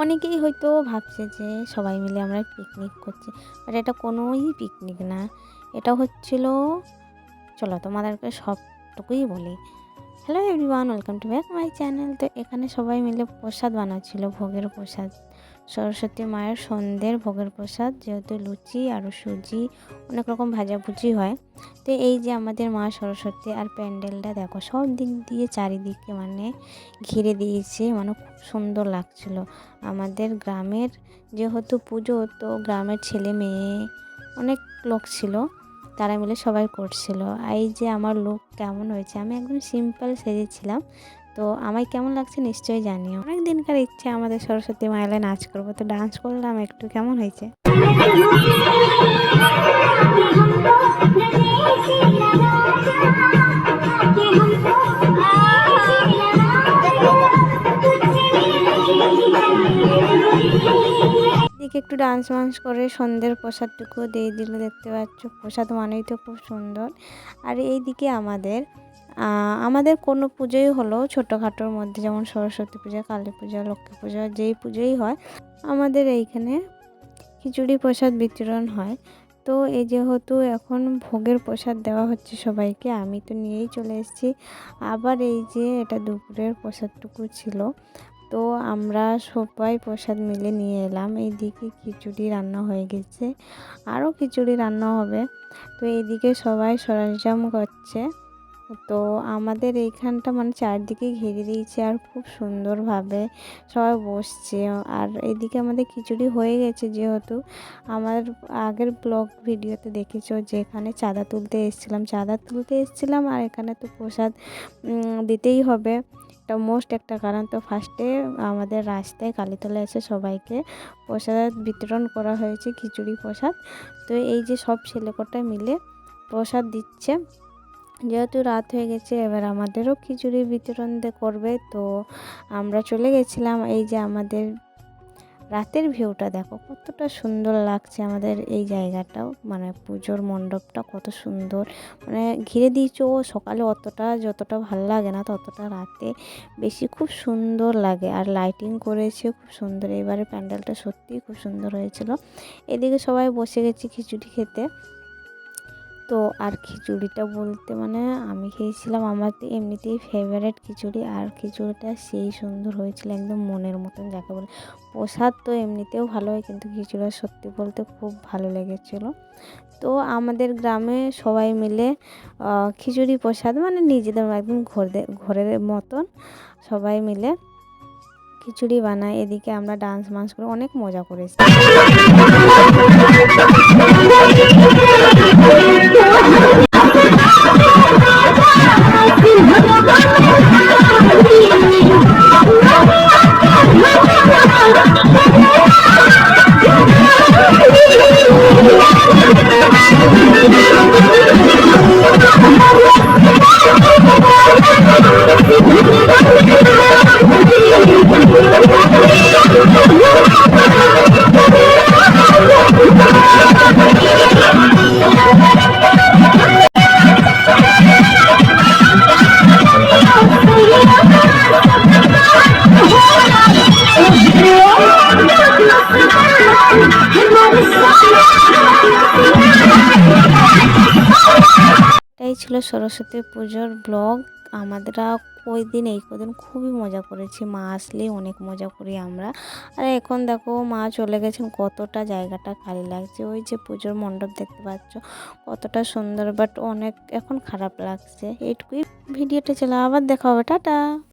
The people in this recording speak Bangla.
অনেকেই হয়তো ভাবছে যে সবাই মিলে আমরা পিকনিক করছি, বাট এটা কোনোই পিকনিক না। এটা হচ্ছিল, চলো তোমাদেরকে সবটুকুই বলি। Hello everyone, welcome to back my channel. তো এখানে সবাই মিলে প্রসাদ বানাচ্ছিল, ভোগের প্রসাদ, সরস্বতী মায়ের সন্ধ্যের ভোগের প্রসাদ। যেহেতু লুচি আর সুজি অনেক রকম ভাজাভুজি হয়। তো এই যে আমাদের মা সরস্বতী, আর প্যান্ডেলটা দেখো সব দিক দিয়ে চারিদিকে মানে ঘিরে দিয়েছে, মানে খুব সুন্দর লাগছিল। আমাদের গ্রামের যেহেতু পুজো, তো গ্রামের ছেলে মেয়ে অনেক লোক ছিল, তারা মিলে সবাই করছিল। এই যে আমার লুক কেমন হয়েছে, আমি একদম সিম্পল সেজেছিলাম। তো আমায় কেমন লাগছে নিশ্চয়ই জানিও। অনেক দিনকার ইচ্ছে আমাদের সরস্বতী মায়ের নাচ করবো, তো ডান্স করলাম একটু। কেমন হয়েছে? এদিকে একটু ডান্স ওয়ান্স করে সন্ধ্যের প্রসাদটুকু দিয়ে দিল। দেখতে পাচ্ছ, প্রসাদ মানেই তো খুব সুন্দর। আর এইদিকে আমাদের কোনো পুজোই হলো ছোটোখাটোর মধ্যে, যেমন সরস্বতী পূজা, কালী পূজা, লক্ষ্মী পূজা, যেই পুজোই হয় আমাদের এইখানে খিচুড়ি প্রসাদ বিতরণ হয়। তো এই যেহেতু এখন ভোগের প্রসাদ দেওয়া হচ্ছে সবাইকে, আমি তো নিয়েই চলে এসেছি। আবার এই যে এটা দুপুরের প্রসাদটুকু ছিল, তো আমরা সবাই প্রসাদ মিলে নিয়ে এলাম। এইদিকে খিচুড়ি রান্না হয়ে গেছে, আরও খিচুড়ি রান্না হবে। তো এইদিকে সবাই সরঞ্জাম করছে। তো আমাদের এইখানটা মানে চারদিকে ঘিরে দিয়েছে, আর খুব সুন্দরভাবে সবাই বসছে। আর এইদিকে আমাদের খিচুড়ি হয়ে গেছে, যেহেতু আমার আগের ব্লগ ভিডিওতে দেখেছো যে এখানে চাঁদা তুলতে এসেছিলাম। আর এখানে তো প্রসাদ দিতেই হবে, এটা মোস্ট একটা কারণ। তো ফার্স্টে আমাদের রাস্তায় কালীতলা এসে সবাইকে প্রসাদ বিতরণ করা হয়েছে, খিচুড়ি প্রসাদ। তো এই যে সব ছেলেকটা মিলে প্রসাদ দিচ্ছে। যেহেতু রাত হয়ে গেছে, এবার আমাদেরও খিচুড়ি বিতরণ করবে। তো আমরা চলে গেছিলাম। এই যে আমাদের রাতের ভিউটা দেখো কতটা সুন্দর লাগছে, আমাদের এই জায়গাটাও মানে পুজোর মণ্ডপটা কত সুন্দর, মানে ঘিরে দিয়েছে। ও সকালে অতটা যতটা ভালো লাগে না, ততটা রাতে বেশি খুব সুন্দর লাগে। আর লাইটিং করেছে খুব সুন্দর। এবারে প্যান্ডেলটা সত্যিই খুব সুন্দর হয়েছিল। এদিকে সবাই বসে গেছি খিচুড়ি খেতে। তো আর খিচুড়িটা বলতে মানে আমি খেয়েছিলাম, আমার তো এমনিতেই ফেভারিট খিচুড়ি। আর খিচুড়িটা সেই সুন্দর হয়েছিল, একদম মনের মতন যাকে বলে। প্রসাদ তো এমনিতেও ভালো হয়, কিন্তু খিচুড়ি সত্যি বলতে খুব ভালো লেগেছিলো। তো আমাদের গ্রামে সবাই মিলে খিচুড়ি প্রসাদ মানে নিজেদের একদম ঘরের মতন সবাই মিলে খিচুড়ি বানায়। এদিকে আমরা ডান্স মান্স করে অনেক মজা করেছি। এটাই ছিল সরস্বতী পুজোর ব্লগ। আমরা ওই দিন এই কদিন খুবই মজা করেছি, মা আসলেই অনেক মজা করি আমরা। আর এখন দেখো মা চলে গেছেন, কতটা জায়গাটা খালি লাগছে। ওই যে পুজোর মণ্ডপ দেখতে পাচ্ছ কতটা সুন্দর, বাট অনেক এখন খারাপ লাগছে। এইটুকুই ভিডিওটা ছিল, আবার দেখা হবে, টাটা।